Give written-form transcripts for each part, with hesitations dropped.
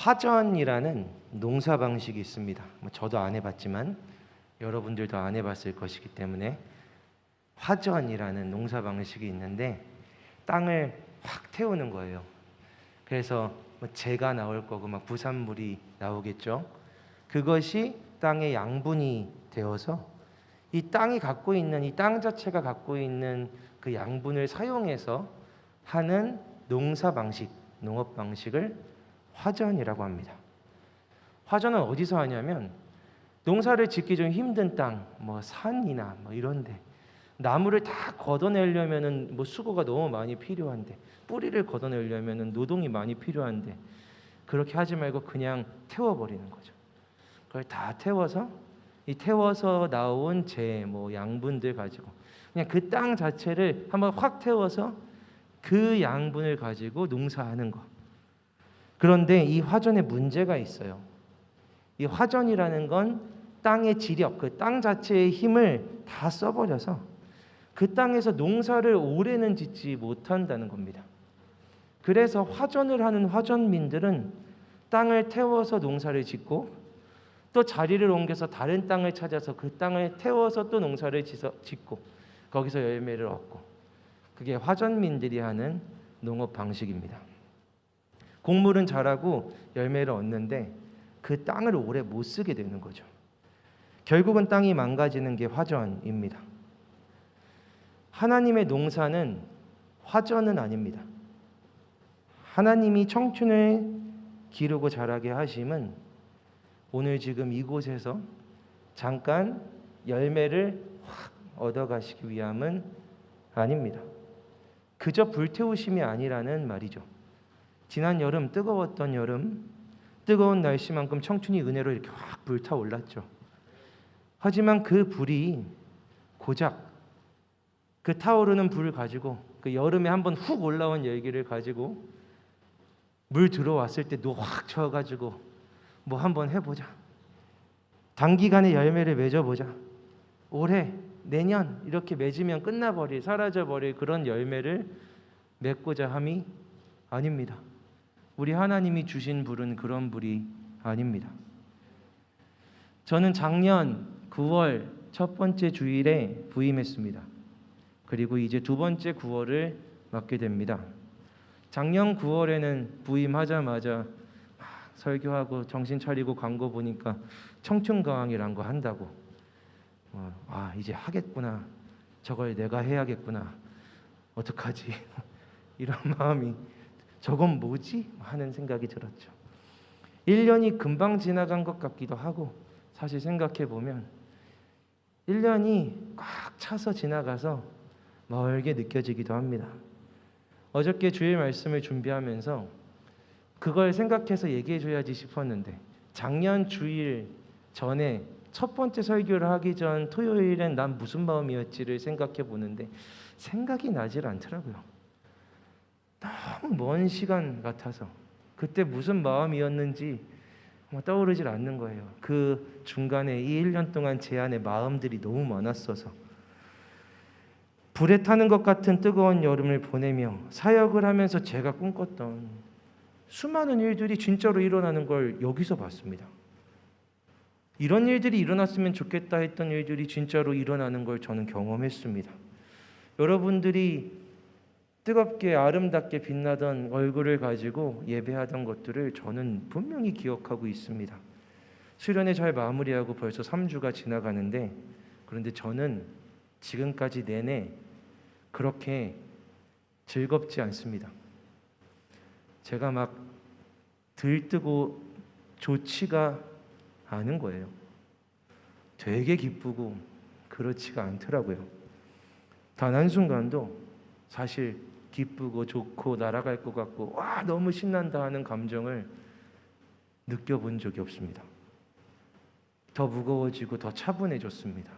화전이라는 농사 방식이 있습니다. 저도 안 해봤지만 여러분들도 안 해봤을 것이기 때문에 화전이라는 농사 방식이 있는데 땅을 확 태우는 거예요. 그래서 재가 나올 거고 막 부산물이 나오겠죠. 그것이 땅의 양분이 되어서 이 땅이 갖고 있는 이 땅 자체가 갖고 있는 그 양분을 사용해서 하는 농사 방식, 농업 방식을 화전이라고 합니다. 화전은 어디서 하냐면 농사를 짓기 좀 힘든 땅, 산이나 이런데 나무를 다 걷어내려면은 수고가 너무 많이 필요한데 뿌리를 걷어내려면은 노동이 많이 필요한데 그렇게 하지 말고 그냥 태워버리는 거죠. 그걸 다 태워서 이 태워서 나온 양분들 가지고 그냥 그 땅 자체를 한번 확 태워서 그 양분을 가지고 농사하는 거. 그런데 이 화전에 문제가 있어요. 이 화전이라는 건 땅의 지력, 그 땅 자체의 힘을 다 써버려서 그 땅에서 농사를 오래는 짓지 못한다는 겁니다. 그래서 화전을 하는 화전민들은 땅을 태워서 농사를 짓고 또 자리를 옮겨서 다른 땅을 찾아서 그 땅을 태워서 또 농사를 짓고 거기서 열매를 얻고 그게 화전민들이 하는 농업 방식입니다. 곡물은 자라고 열매를 얻는데 그 땅을 오래 못 쓰게 되는 거죠. 결국은 땅이 망가지는 게 화전입니다. 하나님의 농사는 화전은 아닙니다. 하나님이 청춘을 기르고 자라게 하심은 오늘 지금 이곳에서 잠깐 열매를 확 얻어가시기 위함은 아닙니다. 그저 불태우심이 아니라는 말이죠. 지난 여름, 뜨거웠던 여름, 뜨거운 날씨만큼 청춘이 은혜로 이렇게 확 불타올랐죠. 하지만 그 불이 고작 그 타오르는 불을 가지고 그 여름에 한번 훅 올라온 열기를 가지고 물 들어왔을 때 노 확 져가지고 한번 해보자. 단기간에 열매를 맺어보자. 올해, 내년 이렇게 맺으면 끝나버릴, 사라져버릴 그런 열매를 맺고자 함이 아닙니다. 우리 하나님이 주신 불은 그런 불이 아닙니다. 저는 작년 9월 첫 번째 주일에 부임했습니다. 그리고 이제 두 번째 9월을 맞게 됩니다. 작년 9월에는 부임하자마자 설교하고 정신 차리고 광고 보니까 청춘강이란 거 한다고 이제 하겠구나. 저걸 내가 해야겠구나. 어떡하지? 이런 마음이 저건 뭐지? 하는 생각이 들었죠. 1년이 금방 지나간 것 같기도 하고 사실 생각해보면 1년이 꽉 차서 지나가서 멀게 느껴지기도 합니다. 어저께 주일 말씀을 준비하면서 그걸 생각해서 얘기해줘야지 싶었는데 작년 주일 전에 첫 번째 설교를 하기 전 토요일엔 난 무슨 마음이었지를 생각해보는데 생각이 나질 않더라고요. 너무 먼 시간 같아서 그때 무슨 마음이었는지 떠오르질 않는 거예요. 그 중간에 이 1년 동안 제 안에 마음들이 너무 많았어서 불에 타는 것 같은 뜨거운 여름을 보내며 사역을 하면서 제가 꿈꿨던 수많은 일들이 진짜로 일어나는 걸 여기서 봤습니다. 이런 일들이 일어났으면 좋겠다 했던 일들이 진짜로 일어나는 걸 저는 경험했습니다. 여러분들이 뜨겁게 아름답게 빛나던 얼굴을 가지고 예배하던 것들을 저는 분명히 기억하고 있습니다. 수련회 잘 마무리하고 벌써 3주가 지나가는데 그런데 저는 지금까지 내내 그렇게 즐겁지 않습니다. 제가 막 들뜨고 좋지가 않은 거예요. 되게 기쁘고 그렇지가 않더라고요. 단 한순간도 사실 기쁘고 좋고 날아갈 것 같고 너무 신난다 하는 감정을 느껴본 적이 없습니다. 더 무거워지고 더 차분해졌습니다.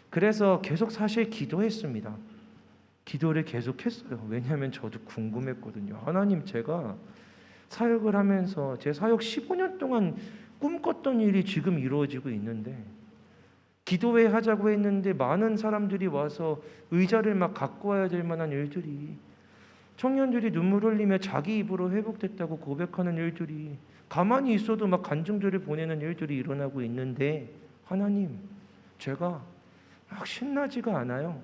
그래서 계속 사실 기도했습니다. 기도를 계속했어요. 왜냐하면 저도 궁금했거든요. 하나님, 제가 사역을 하면서 제 사역 15년 동안 꿈꿨던 일이 지금 이루어지고 있는데 기도회 하자고 했는데 많은 사람들이 와서 의자를 막 갖고 와야 될 만한 일들이 청년들이 눈물 흘리며 자기 입으로 회복됐다고 고백하는 일들이, 가만히 있어도 막 간증들을 보내는 일들이 일어나고 있는데, 하나님, 제가 막 신나지가 않아요.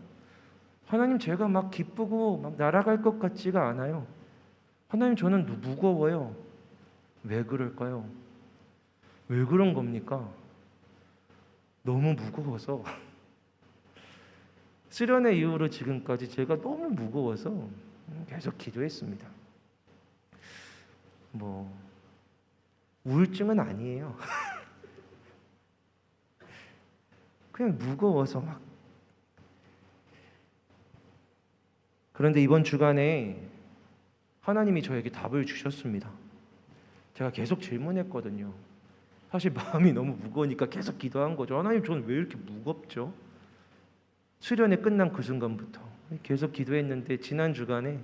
하나님, 제가 막 기쁘고 막 날아갈 것 같지가 않아요. 하나님, 저는 무거워요. 왜 그럴까요? 왜 그런 겁니까? 너무 무거워서. 수련회 이후로 지금까지 제가 너무 무거워서 계속 기도했습니다. 우울증은 아니에요. 그냥 무거워서 막. 그런데 이번 주간에 하나님이 저에게 답을 주셨습니다. 제가 계속 질문했거든요. 사실 마음이 너무 무거우니까 계속 기도한 거죠. 하나님, 저는 왜 이렇게 무겁죠? 수련회 끝난 그 순간부터 계속 기도했는데, 지난 주간에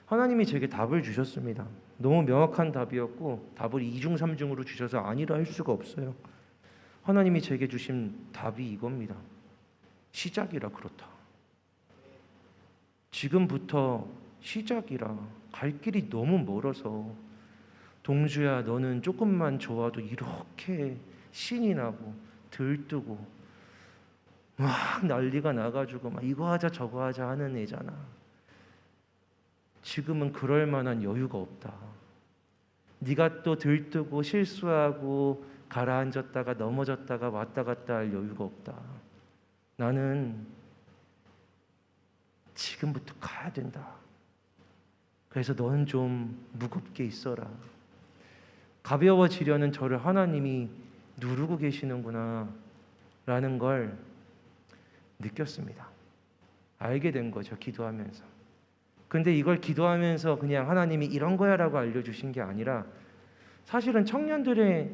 하나님이 제게 답을 주셨습니다. 너무 명확한 답이었고, 답을 2중 3중으로 주셔서 아니라 할 수가 없어요. 하나님이 제게 주신 답이 이겁니다. 시작이라 그렇다. 지금부터 시작이라. 갈 길이 너무 멀어서. 동주야, 너는 조금만 좋아도 이렇게 신이 나고 들뜨고 막 난리가 나가지고 막 이거 하자 저거 하자 하는 애잖아. 지금은 그럴 만한 여유가 없다. 네가 또 들뜨고 실수하고 가라앉았다가 넘어졌다가 왔다 갔다 할 여유가 없다. 나는 지금부터 가야 된다. 그래서 너는 좀 무겁게 있어라. 가벼워지려는 저를 하나님이 누르고 계시는구나 라는 걸 느꼈습니다. 알게 된 거죠, 기도하면서. 근데 이걸 기도하면서 그냥 하나님이 이런 거야 라고 알려주신 게 아니라, 사실은 청년들의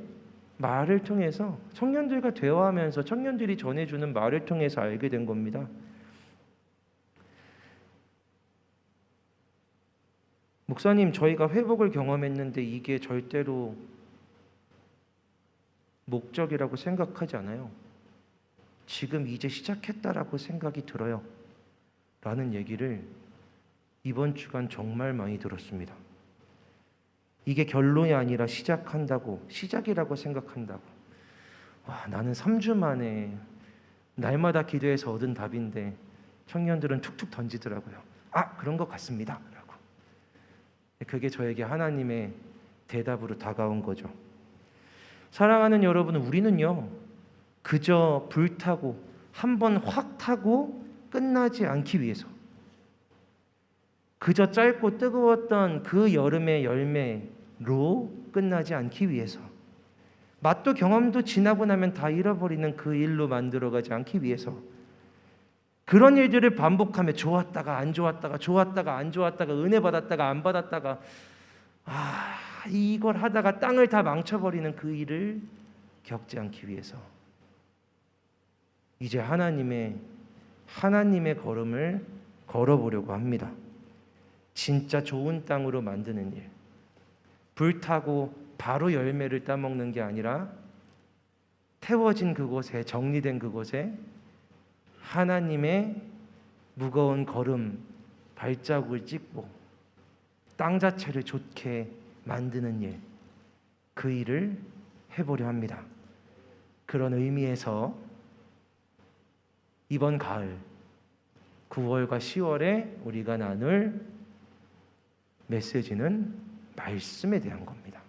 말을 통해서, 청년들과 대화하면서 청년들이 전해주는 말을 통해서 알게 된 겁니다. 목사님, 저희가 회복을 경험했는데 이게 절대로 목적이라고 생각하지 않아요. 지금 이제 시작했다라고 생각이 들어요. 라는 얘기를 이번 주간 정말 많이 들었습니다. 이게 결론이 아니라 시작이라고 생각한다고. 와, 나는 3주 만에 날마다 기도해서 얻은 답인데 청년들은 툭툭 던지더라고요. 아, 그런 것 같습니다. 라고. 그게 저에게 하나님의 대답으로 다가온 거죠. 사랑하는 여러분, 우리는요, 그저 불타고 한 번 확 타고 끝나지 않기 위해서, 그저 짧고 뜨거웠던 그 여름의 열매로 끝나지 않기 위해서, 맛도 경험도 지나고 나면 다 잃어버리는 그 일로 만들어가지 않기 위해서, 그런 일들을 반복하며 좋았다가 안 좋았다가 좋았다가 안 좋았다가 은혜 받았다가 안 받았다가 이걸 하다가 땅을 다 망쳐버리는 그 일을 겪지 않기 위해서, 이제 하나님의 걸음을 걸어보려고 합니다. 진짜 좋은 땅으로 만드는 일, 불타고 바로 열매를 따먹는 게 아니라 태워진 그곳에, 정리된 그곳에 하나님의 무거운 걸음, 발자국을 찍고 땅 자체를 좋게 만드는 일, 그 일을 해보려 합니다. 그런 의미에서 이번 가을 9월과 10월에 우리가 나눌 메시지는 말씀에 대한 겁니다.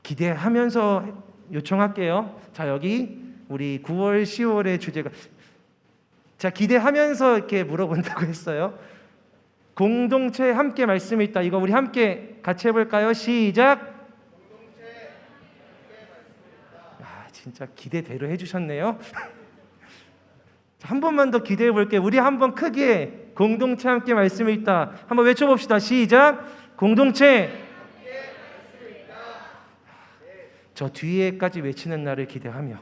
기대하면서 요청할게요. 자, 여기 우리 9월, 10월의 주제가, 자, 기대하면서 이렇게 물어본다고 했어요. 공동체 함께 말씀이 있다. 이거 우리 함께 같이 해볼까요? 시작. 진짜 기대대로 해주셨네요. 한 번만 더 기대해 볼게요. 우리 한번 크게 공동체 함께 말씀이 있다 한번 외쳐봅시다. 시작. 공동체. 저 뒤에까지 외치는 날을 기대하며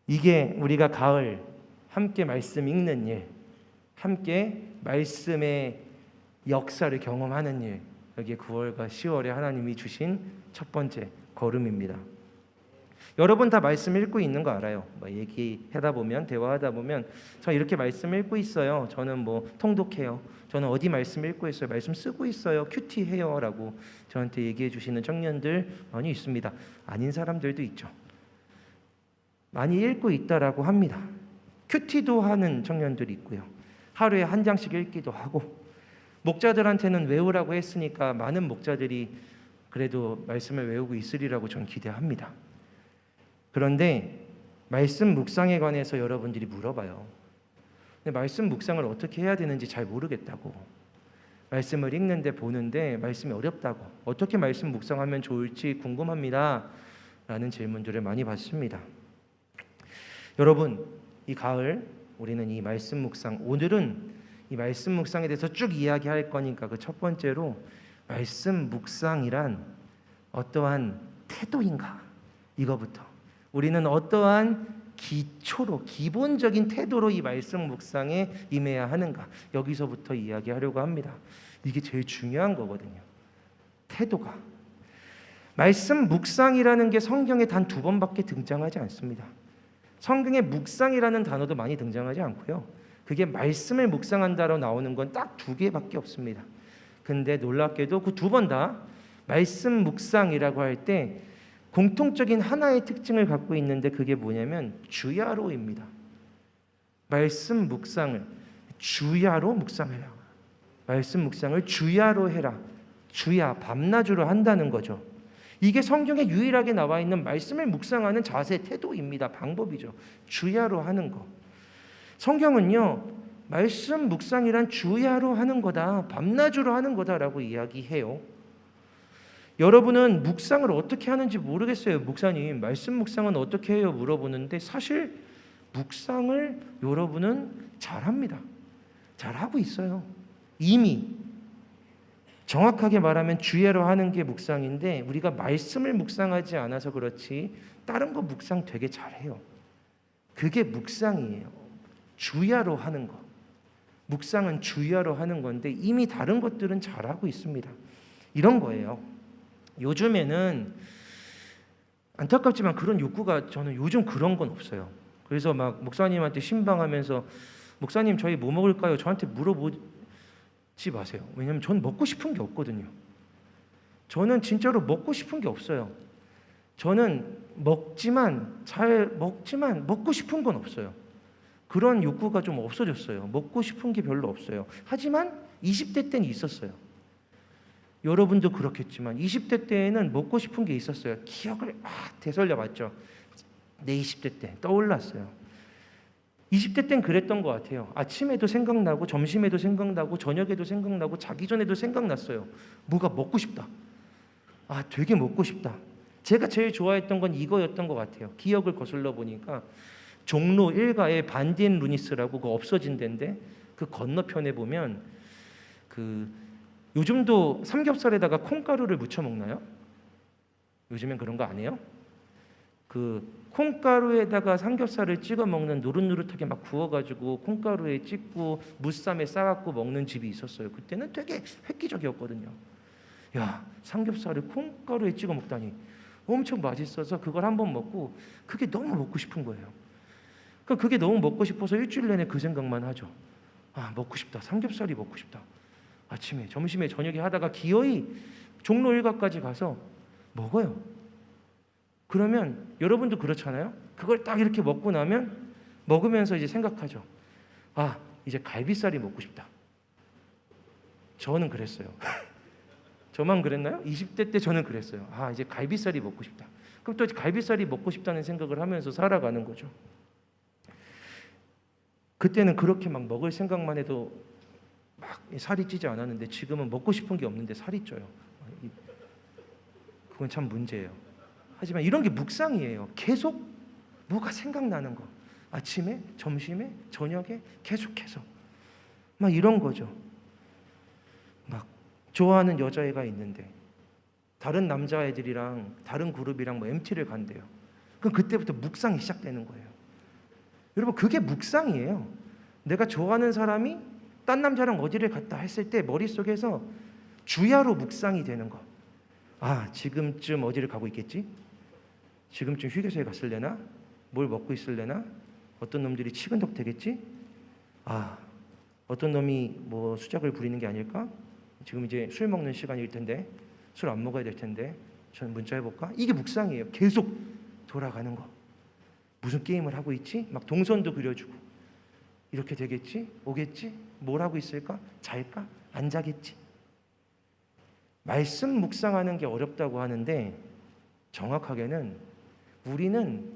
이게 우리가 가을 함께 말씀 읽는 일, 함께 말씀의 역사를 경험하는 일, 여기에 9월과 10월에 하나님이 주신 첫 번째 걸음입니다. 여러분 다 말씀 읽고 있는 거 알아요. 뭐 얘기하다 보면, 대화하다 보면 저 이렇게 말씀 읽고 있어요. 저는 뭐 통독해요. 저는 어디 말씀 읽고 있어요. 말씀 쓰고 있어요. 큐티해요라고 저한테 얘기해 주시는 청년들 많이 있습니다. 아닌 사람들도 있죠. 많이 읽고 있다라고 합니다. 큐티도 하는 청년들이 있고요. 하루에 한 장씩 읽기도 하고, 목자들한테는 외우라고 했으니까 많은 목자들이 그래도 말씀을 외우고 있으리라고 저는 기대합니다. 그런데 말씀 묵상에 관해서 여러분들이 물어봐요. 근데 말씀 묵상을 어떻게 해야 되는지 잘 모르겠다고, 말씀을 읽는데 보는데 말씀이 어렵다고, 어떻게 말씀 묵상하면 좋을지 궁금합니다 라는 질문들을 많이 받습니다. 여러분, 이 가을 우리는 이 말씀 묵상, 오늘은 이 말씀 묵상에 대해서 쭉 이야기할 거니까 그 첫 번째로 말씀 묵상이란 어떠한 태도인가, 이거부터 우리는 어떠한 기초로, 기본적인 태도로 이 말씀 묵상에 임해야 하는가, 여기서부터 이야기하려고 합니다. 이게 제일 중요한 거거든요. 태도가. 말씀 묵상이라는 게 성경에 단 2번밖에 등장하지 않습니다. 성경에 묵상이라는 단어도 많이 등장하지 않고요. 그게 말씀을 묵상한다로 나오는 건 딱 2개밖에 없습니다. 근데 놀랍게도 그 2번 다 말씀 묵상이라고 할 때 공통적인 하나의 특징을 갖고 있는데, 그게 뭐냐면 주야로입니다. 말씀 묵상을 주야로 묵상해라. 말씀 묵상을 주야로 해라. 주야, 밤낮으로 한다는 거죠. 이게 성경에 유일하게 나와 있는 말씀을 묵상하는 자세, 태도입니다. 방법이죠. 주야로 하는 거. 성경은요, 말씀 묵상이란 주야로 하는 거다, 밤낮으로 하는 거다라고 이야기해요. 여러분은 묵상을 어떻게 하는지 모르겠어요. 목사님, 말씀 묵상은 어떻게 해요? 물어보는데 사실 묵상을 여러분은 잘합니다. 잘하고 있어요. 이미 정확하게 말하면 주야로 하는 게 묵상인데, 우리가 말씀을 묵상하지 않아서 그렇지 다른 거 묵상 되게 잘해요. 그게 묵상이에요. 주야로 하는 거. 묵상은 주야로 하는 건데 이미 다른 것들은 잘하고 있습니다. 이런 거예요. 요즘에는 안타깝지만 그런 욕구가, 저는 요즘 그런 건 없어요. 그래서 막 목사님한테 신방하면서 목사님 저희 뭐 먹을까요? 저한테 물어보지 마세요. 왜냐하면 저는 먹고 싶은 게 없거든요. 저는 진짜로 먹고 싶은 게 없어요. 저는 먹지만 먹고 싶은 건 없어요. 그런 욕구가 좀 없어졌어요. 먹고 싶은 게 별로 없어요. 하지만 20대 때는 있었어요. 여러분도 그렇겠지만 20대 때에는 먹고 싶은 게 있었어요. 기억을 막 되살려 봤죠. 내 20대 때 떠올랐어요. 20대 땐 그랬던 것 같아요. 아침에도 생각나고 점심에도 생각나고 저녁에도 생각나고 자기 전에도 생각났어요. 뭐가 먹고 싶다. 되게 먹고 싶다. 제가 제일 좋아했던 건 이거였던 것 같아요. 기억을 거슬러 보니까 종로 1가에 반디앤 루니스라고 그 없어진 데인데, 그 건너편에 보면 요즘도 삼겹살에다가 콩가루를 묻혀 먹나요? 요즘엔 그런 거 안 해요? 그 콩가루에다가 삼겹살을 찍어 먹는, 노릇노릇하게 막 구워가지고 콩가루에 찍고 무쌈에 싸갖고 먹는 집이 있었어요. 그때는 되게 획기적이었거든요. 야, 삼겹살을 콩가루에 찍어 먹다니 엄청 맛있어서 그걸 한번 먹고 그게 너무 먹고 싶은 거예요. 그게 너무 먹고 싶어서 일주일 내내 그 생각만 하죠. 먹고 싶다. 삼겹살이 먹고 싶다. 아침에, 점심에, 저녁에 하다가 기어이 종로 1가까지 가서 먹어요. 그러면 여러분도 그렇잖아요. 그걸 딱 이렇게 먹고 나면 먹으면서 이제 생각하죠. 이제 갈비살이 먹고 싶다. 저는 그랬어요. 저만 그랬나요? 20대 때 저는 그랬어요. 이제 갈비살이 먹고 싶다. 그럼 또 갈비살이 먹고 싶다는 생각을 하면서 살아가는 거죠. 그때는 그렇게 막 먹을 생각만 해도 막 살이 찌지 않았는데, 지금은 먹고 싶은 게 없는데 살이 쪄요. 그건 참 문제예요. 하지만 이런 게 묵상이에요. 계속 뭐가 생각나는 거. 아침에, 점심에, 저녁에 계속해서 막 이런 거죠. 막 좋아하는 여자애가 있는데 다른 남자애들이랑 다른 그룹이랑 뭐 MT를 간대요. 그럼 그때부터 묵상이 시작되는 거예요. 여러분, 그게 묵상이에요. 내가 좋아하는 사람이 딴 남자랑 어디를 갔다 했을 때 머릿속에서 주야로 묵상이 되는 거. 지금쯤 어디를 가고 있겠지? 지금쯤 휴게소에 갔을래나? 뭘 먹고 있을래나? 어떤 놈들이 치근덕 되겠지? 아, 어떤 놈이 뭐 수작을 부리는 게 아닐까? 지금 이제 술 먹는 시간일 텐데 술 안 먹어야 될 텐데 전 문자 해볼까? 이게 묵상이에요. 계속 돌아가는 거. 무슨 게임을 하고 있지? 막 동선도 그려주고 이렇게 되겠지? 오겠지? 뭘 하고 있을까? 잘까? 안 자겠지? 말씀 묵상하는 게 어렵다고 하는데 정확하게는 우리는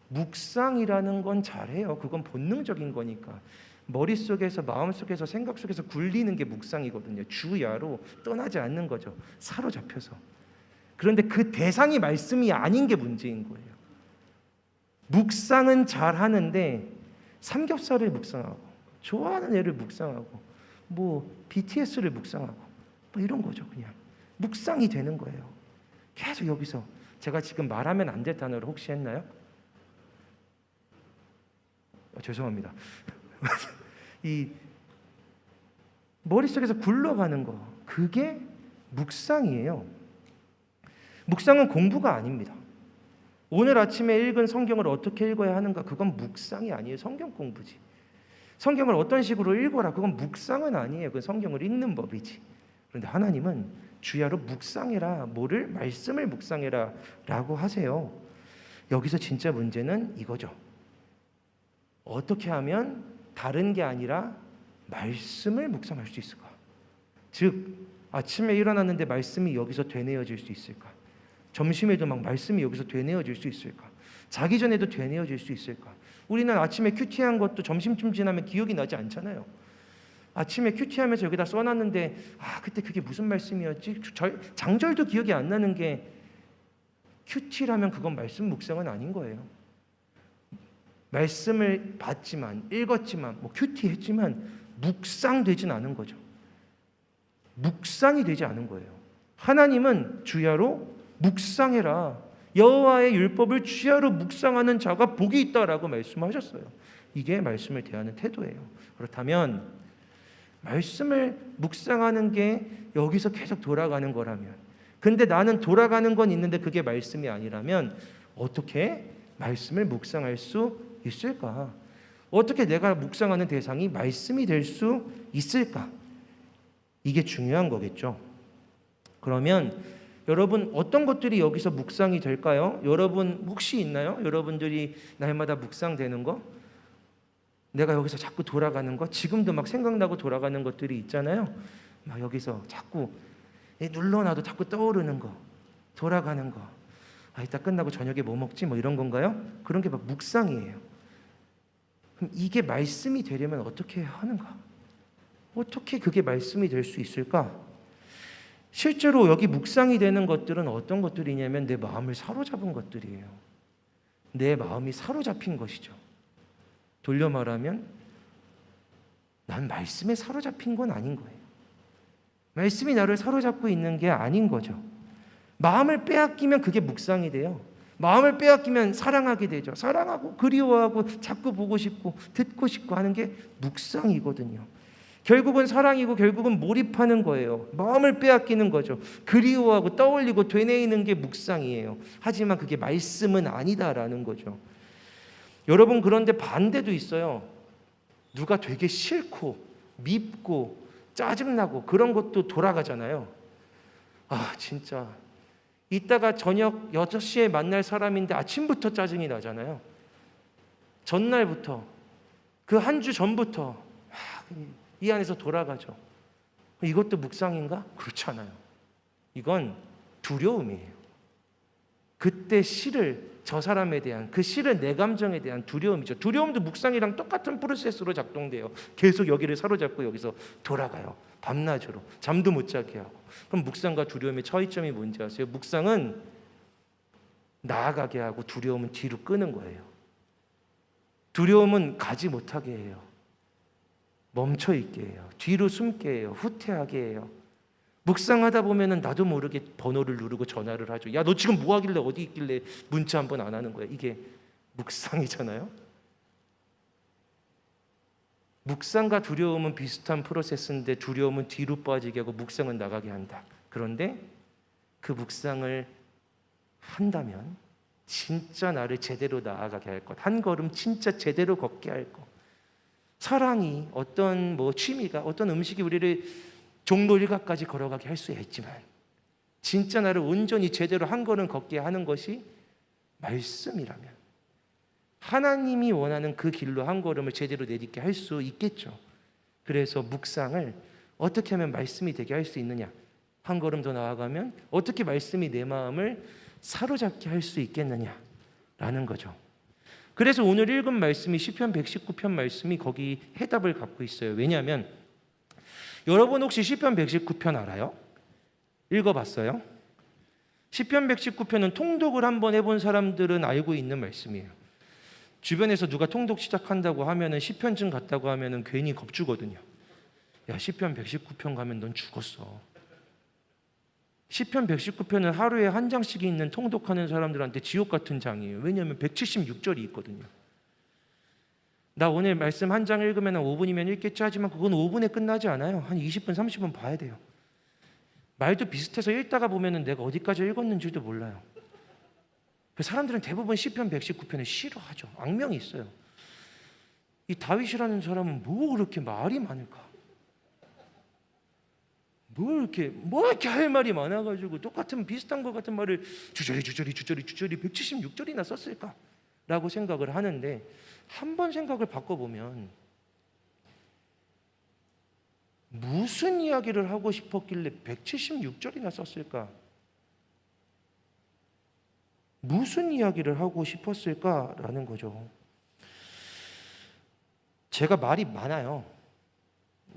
묵상이라는 건 잘해요. 그건 본능적인 거니까. 머릿속에서 마음속에서 생각 속에서 굴리는 게 묵상이거든요. 주야로 떠나지 않는 거죠. 사로잡혀서. 그런데 그 대상이 말씀이 아닌 게 문제인 거예요. 묵상은 잘하는데 삼겹살을 묵상하고 좋아하는 애를 묵상하고 뭐 BTS를 묵상하고 뭐 이런 거죠. 그냥 묵상이 되는 거예요. 계속 여기서 제가 지금 말하면 안 될 단어를 혹시 했나요? 죄송합니다. 이 머릿속에서 굴러가는 거 그게 묵상이에요. 묵상은 공부가 아닙니다. 오늘 아침에 읽은 성경을 어떻게 읽어야 하는가 그건 묵상이 아니에요. 성경 공부지. 성경을 어떤 식으로 읽어라 그건 묵상은 아니에요. 그건 성경을 읽는 법이지. 그런데 하나님은 주야로 묵상해라. 뭐를? 말씀을 묵상해라 라고 하세요. 여기서 진짜 문제는 이거죠. 어떻게 하면 다른 게 아니라 말씀을 묵상할 수 있을까? 즉 아침에 일어났는데 말씀이 여기서 되뇌어질 수 있을까? 점심에도 막 말씀이 여기서 되뇌어질 수 있을까? 자기 전에도 되뇌어질 수 있을까? 우리는 아침에 큐티한 것도 점심쯤 지나면 기억이 나지 않잖아요. 아침에 큐티하면서 여기다 써놨는데 그때 그게 무슨 말씀이었지? 장절도 기억이 안 나는 게 큐티라면 그건 말씀 묵상은 아닌 거예요. 말씀을 봤지만 읽었지만 뭐 큐티했지만 묵상되진 않은 거죠. 묵상이 되지 않은 거예요. 하나님은 주야로 묵상해라. 여호와의 율법을 주야로 묵상하는 자가 복이 있다라고 말씀하셨어요. 이게 말씀을 대하는 태도예요. 그렇다면 말씀을 묵상하는 게 여기서 계속 돌아가는 거라면 근데 나는 돌아가는 건 있는데 그게 말씀이 아니라면 어떻게 말씀을 묵상할 수 있을까? 어떻게 내가 묵상하는 대상이 말씀이 될 수 있을까? 이게 중요한 거겠죠. 그러면 여러분 어떤 것들이 여기서 묵상이 될까요? 여러분 혹시 있나요? 여러분들이 날마다 묵상되는 거? 내가 여기서 자꾸 돌아가는 거? 지금도 막 생각나고 돌아가는 것들이 있잖아요. 막 여기서 자꾸 눌러놔도 자꾸 떠오르는 거, 돌아가는 거. 이따 끝나고 저녁에 뭐 먹지? 뭐 이런 건가요? 그런 게 막 묵상이에요. 그럼 이게 말씀이 되려면 어떻게 하는가? 어떻게 그게 말씀이 될 수 있을까? 실제로 여기 묵상이 되는 것들은 어떤 것들이냐면 내 마음을 사로잡은 것들이에요. 내 마음이 사로잡힌 것이죠. 돌려 말하면 난 말씀에 사로잡힌 건 아닌 거예요. 말씀이 나를 사로잡고 있는 게 아닌 거죠. 마음을 빼앗기면 그게 묵상이 돼요. 마음을 빼앗기면 사랑하게 되죠. 사랑하고 그리워하고 자꾸 보고 싶고 듣고 싶고 하는 게 묵상이거든요. 결국은 사랑이고 결국은 몰입하는 거예요. 마음을 빼앗기는 거죠. 그리워하고 떠올리고 되뇌이는 게 묵상이에요. 하지만 그게 말씀은 아니다라는 거죠. 여러분 그런데 반대도 있어요. 누가 되게 싫고 밉고 짜증나고 그런 것도 돌아가잖아요. 진짜 이따가 저녁 6시에 만날 사람인데 아침부터 짜증이 나잖아요. 전날부터 그 한 주 전부터 이 안에서 돌아가죠. 이것도 묵상인가? 그렇지 않아요. 이건 두려움이에요. 그때 싫을 저 사람에 대한 그 싫은 내 감정에 대한 두려움이죠. 두려움도 묵상이랑 똑같은 프로세스로 작동돼요. 계속 여기를 사로잡고 여기서 돌아가요. 밤낮으로 잠도 못 자게 하고. 그럼 묵상과 두려움의 차이점이 뭔지 아세요? 묵상은 나아가게 하고 두려움은 뒤로 끄는 거예요. 두려움은 가지 못하게 해요. 멈춰 있게 해요. 뒤로 숨게 해요. 후퇴하게 해요. 묵상하다 보면은 나도 모르게 번호를 누르고 전화를 하죠. 야, 너 지금 뭐 하길래 어디 있길래 문자 한 번 안 하는 거야? 이게 묵상이잖아요. 묵상과 두려움은 비슷한 프로세스인데 두려움은 뒤로 빠지게 하고 묵상은 나가게 한다. 그런데 그 묵상을 한다면 진짜 나를 제대로 나아가게 할 것, 한 걸음 진짜 제대로 걷게 할 것. 사랑이 어떤 취미가 어떤 음식이 우리를 종로 일가까지 걸어가게 할 수 있지만 진짜 나를 온전히 제대로 한 걸음 걷게 하는 것이 말씀이라면 하나님이 원하는 그 길로 한 걸음을 제대로 내딛게 할 수 있겠죠. 그래서 묵상을 어떻게 하면 말씀이 되게 할 수 있느냐, 한 걸음 더 나아가면 어떻게 말씀이 내 마음을 사로잡게 할 수 있겠느냐라는 거죠. 그래서 오늘 읽은 말씀이 시편 119편 말씀이 거기 해답을 갖고 있어요. 왜냐하면 여러분 혹시 시편 119편 알아요? 읽어봤어요? 시편 119편은 통독을 한번 해본 사람들은 알고 있는 말씀이에요. 주변에서 누가 통독 시작한다고 하면은 시편쯤 갔다고 하면은 괜히 겁주거든요. 야, 시편 119편 가면 넌 죽었어. 시편 119편은 하루에 한 장씩 있는 통독하는 사람들한테 지옥 같은 장이에요. 왜냐하면 176절이 있거든요. 나 오늘 말씀 한 장 읽으면 5분이면 읽겠지 하지만 그건 5분에 끝나지 않아요. 한 20분, 30분 봐야 돼요. 말도 비슷해서 읽다가 보면 내가 어디까지 읽었는지도 몰라요. 사람들은 대부분 시편 119편을 싫어하죠. 악명이 있어요. 이 다윗이라는 사람은 뭐 그렇게 말이 많을까? 뭐 이렇게 할 말이 많아가지고 똑같은 비슷한 것 같은 말을 주저리 176절이나 썼을까? 라고 생각을 하는데 한번 생각을 바꿔보면 무슨 이야기를 하고 싶었길래 176절이나 썼을까? 무슨 이야기를 하고 싶었을까라는 거죠. 제가 말이 많아요.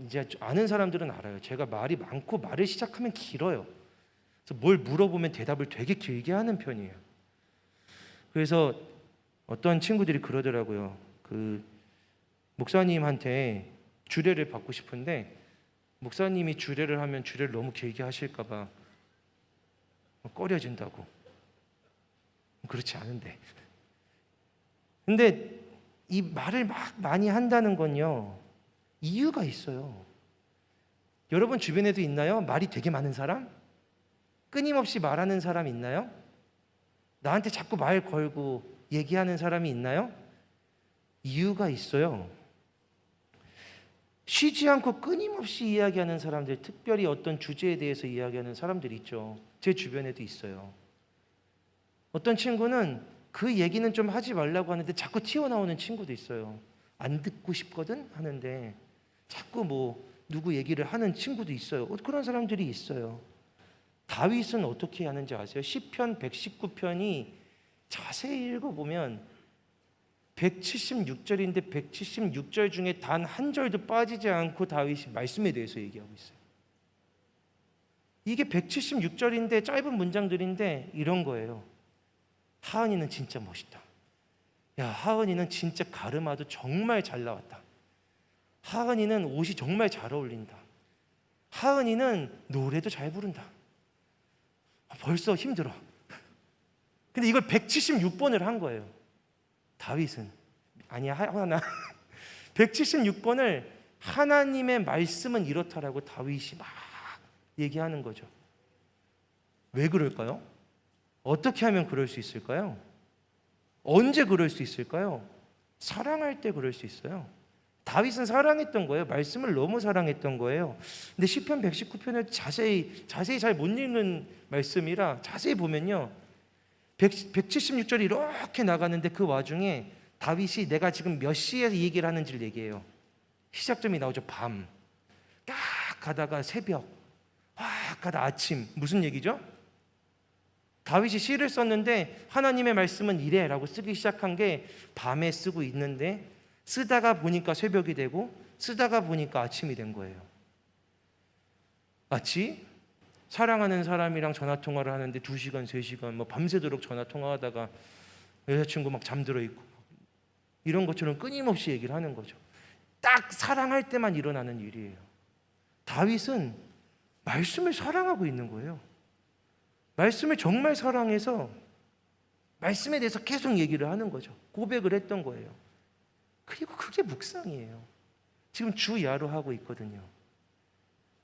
이제 아는 사람들은 알아요. 제가 말이 많고 말을 시작하면 길어요. 그래서 뭘 물어보면 대답을 되게 길게 하는 편이에요. 그래서 어떤 친구들이 그러더라고요. 그 목사님한테 주례를 받고 싶은데 목사님이 주례를 하면 주례를 너무 길게 하실까 봐 꺼려진다고. 그렇지 않은데. 근데 이 말을 막 많이 한다는 건요. 이유가 있어요. 여러분 주변에도 있나요? 말이 되게 많은 사람? 끊임없이 말하는 사람 있나요? 나한테 자꾸 말 걸고 얘기하는 사람이 있나요? 이유가 있어요. 쉬지 않고 끊임없이 이야기하는 사람들, 특별히 어떤 주제에 대해서 이야기하는 사람들이 있죠. 제 주변에도 있어요. 어떤 친구는 그 얘기는 좀 하지 말라고 하는데 자꾸 튀어나오는 친구도 있어요. 안 듣고 싶거든 하는데 자꾸 누구 얘기를 하는 친구도 있어요. 그런 사람들이 있어요. 다윗은 어떻게 하는지 아세요? 시편 119편이 자세히 읽어보면 176절인데 176절 중에 단 한 절도 빠지지 않고 다윗이 말씀에 대해서 얘기하고 있어요. 이게 176절인데 짧은 문장들인데 이런 거예요. 하은이는 진짜 멋있다. 야, 하은이는 진짜 가르마도 정말 잘 나왔다. 하은이는 옷이 정말 잘 어울린다. 하은이는 노래도 잘 부른다. 벌써 힘들어. 근데 이걸 176번을 한 거예요. 다윗은 아니야 하나 176번을 하나님의 말씀은 이렇다라고 다윗이 막 얘기하는 거죠. 왜 그럴까요? 어떻게 하면 그럴 수 있을까요? 언제 그럴 수 있을까요? 사랑할 때 그럴 수 있어요. 다윗은 사랑했던 거예요. 말씀을 너무 사랑했던 거예요. 근데 시편 119편을 자세히 잘 못 읽는 말씀이라 자세히 보면요. 176절이 이렇게 나가는데 그 와중에 다윗이 내가 지금 몇 시에 얘기를 하는지를 얘기해요. 시작점이 나오죠. 밤. 딱 가다가 새벽. 확 가다 아침. 무슨 얘기죠? 다윗이 시를 썼는데 하나님의 말씀은 이래라고 쓰기 시작한 게 밤에 쓰고 있는데 쓰다가 보니까 새벽이 되고 쓰다가 보니까 아침이 된 거예요. 마치 사랑하는 사람이랑 전화통화를 하는데 2시간, 3시간 밤새도록 전화통화하다가 여자친구 막 잠들어 있고 이런 것처럼 끊임없이 얘기를 하는 거죠. 딱 사랑할 때만 일어나는 일이에요. 다윗은 말씀을 사랑하고 있는 거예요. 말씀을 정말 사랑해서 말씀에 대해서 계속 얘기를 하는 거죠. 고백을 했던 거예요. 그리고 그게 묵상이에요. 지금 주야로 하고 있거든요.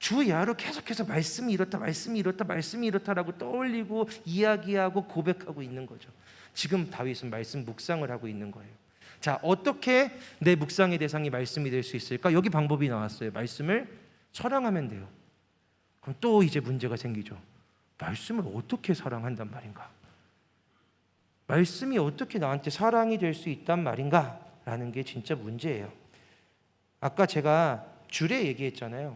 주야로 계속해서 말씀이 이렇다, 말씀이 이렇다, 말씀이 이렇다라고 떠올리고 이야기하고 고백하고 있는 거죠. 지금 다윗은 말씀 묵상을 하고 있는 거예요. 자, 어떻게 내 묵상의 대상이 말씀이 될 수 있을까? 여기 방법이 나왔어요. 말씀을 사랑하면 돼요. 그럼 또 이제 문제가 생기죠. 말씀을 어떻게 사랑한단 말인가? 말씀이 어떻게 나한테 사랑이 될 수 있단 말인가? 라는 게 진짜 문제예요. 아까 제가 주례 얘기했잖아요.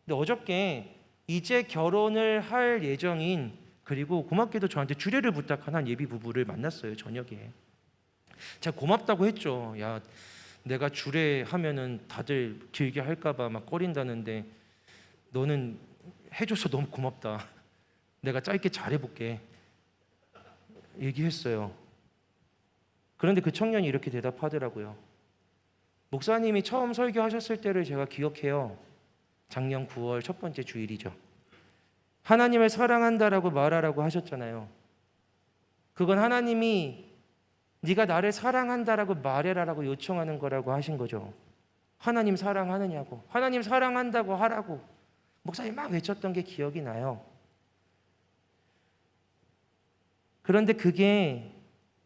근데 어저께 이제 결혼을 할 예정인, 그리고 고맙게도 저한테 주례를 부탁한 한 예비 부부를 만났어요, 저녁에. 제가 고맙다고 했죠. 야, 내가 주례 하면은 다들 길게 할까봐 막 꺼린다는데 너는 해줘서 너무 고맙다. 내가 짧게 잘해볼게. 얘기했어요. 그런데 그 청년이 이렇게 대답하더라고요. 목사님이 처음 설교하셨을 때를 제가 기억해요. 작년 9월 첫 번째 주일이죠. 하나님을 사랑한다라고 말하라고 하셨잖아요. 그건 하나님이 네가 나를 사랑한다라고 말해라라고 요청하는 거라고 하신 거죠. 하나님 사랑하느냐고, 하나님 사랑한다고 하라고 목사님 막 외쳤던 게 기억이 나요. 그런데 그게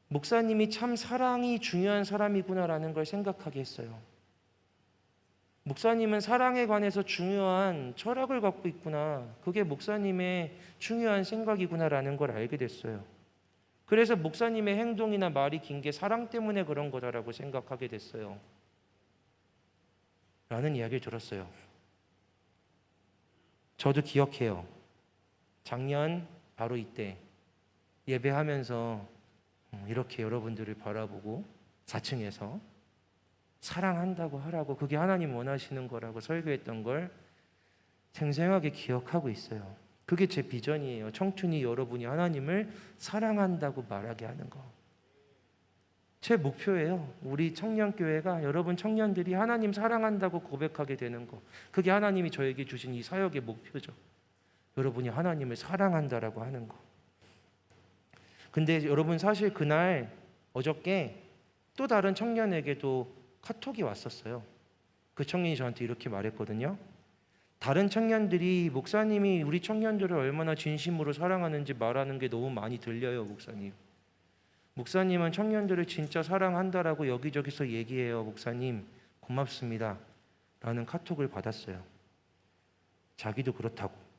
목사님이 참 사랑이 중요한 사람이구나라는 걸 생각하게 했어요. 목사님은 사랑에 관해서 중요한 철학을 갖고 있구나. 그게 목사님의 중요한 생각이구나라는 걸 알게 됐어요. 그래서 목사님의 행동이나 말이 긴 게 사랑 때문에 그런 거다라고 생각하게 됐어요. 라는 이야기를 들었어요. 저도 기억해요. 작년 바로 이때 예배하면서 이렇게 여러분들을 바라보고 4층에서 사랑한다고 하라고, 그게 하나님 원하시는 거라고 설교했던 걸 생생하게 기억하고 있어요. 그게 제 비전이에요. 청춘이 여러분이 하나님을 사랑한다고 말하게 하는 거. 제 목표예요. 우리 청년교회가 여러분 청년들이 하나님 사랑한다고 고백하게 되는 거. 그게 하나님이 저에게 주신 이 사역의 목표죠. 여러분이 하나님을 사랑한다라고 하는 거. 근데 여러분 사실 그날 어저께 또 다른 청년에게도 카톡이 왔었어요. 그 청년이 저한테 이렇게 말했거든요. 다른 청년들이 목사님이 우리 청년들을 얼마나 진심으로 사랑하는지 말하는 게 너무 많이 들려요, 목사님. 목사님은 청년들을 진짜 사랑한다라고 여기저기서 얘기해요, 목사님. 고맙습니다. 라는 카톡을 받았어요. 자기도 그렇다고.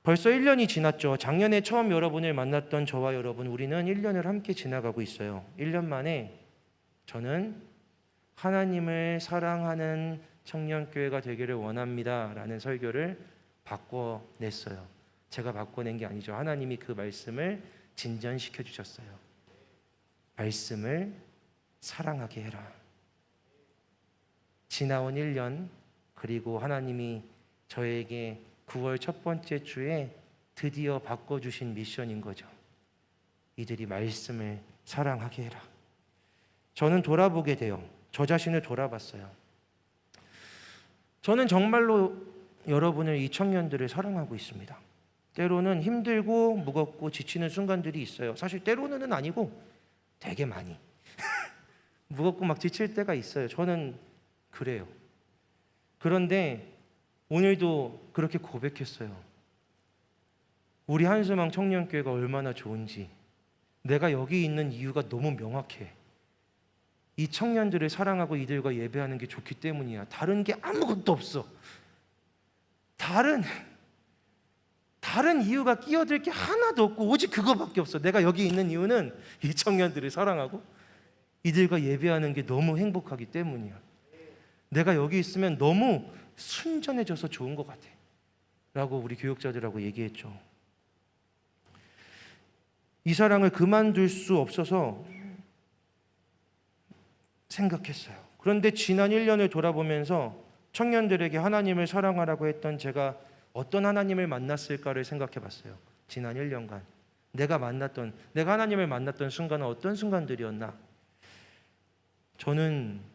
벌써 1년이 지났죠. 작년에 처음 여러분을 만났던 저와 여러분, 우리는 1년을 함께 지나가고 있어요. 1년 만에 저는 하나님을 사랑하는 청년교회가 되기를 원합니다 라는 설교를 바꿔냈어요. 제가 바꿔낸 게 아니죠. 하나님이 그 말씀을 진전시켜 주셨어요. 말씀을 사랑하게 해라. 지나온 1년, 그리고 하나님이 저에게 9월 첫 번째 주에 드디어 바꿔주신 미션인 거죠. 이들이 말씀을 사랑하게 해라. 저는 돌아보게 돼요. 저 자신을 돌아봤어요. 저는 정말로 여러분을, 이 청년들을 사랑하고 있습니다. 때로는 힘들고 무겁고 지치는 순간들이 있어요. 사실 때로는 아니고 되게 많이 무겁고 막 지칠 때가 있어요. 저는 그래요. 그런데 오늘도 그렇게 고백했어요. 우리 한수망 청년교회가 얼마나 좋은지, 내가 여기 있는 이유가 너무 명확해. 이 청년들을 사랑하고 이들과 예배하는 게 좋기 때문이야. 다른 게 아무것도 없어. 다른 이유가 끼어들 게 하나도 없고 오직 그거밖에 없어. 내가 여기 있는 이유는 이 청년들을 사랑하고 이들과 예배하는 게 너무 행복하기 때문이야. 내가 여기 있으면 너무 순전해져서 좋은 것 같아 라고 우리 교육자들하고 얘기했죠. 이 사랑을 그만둘 수 없어서 생각했어요. 그런데 지난 1년을 돌아보면서 청년들에게 하나님을 사랑하라고 했던 제가 어떤 하나님을 만났을까를 생각해 봤어요. 지난 1년간 내가 하나님을 만났던 순간은 어떤 순간들이었나? 저는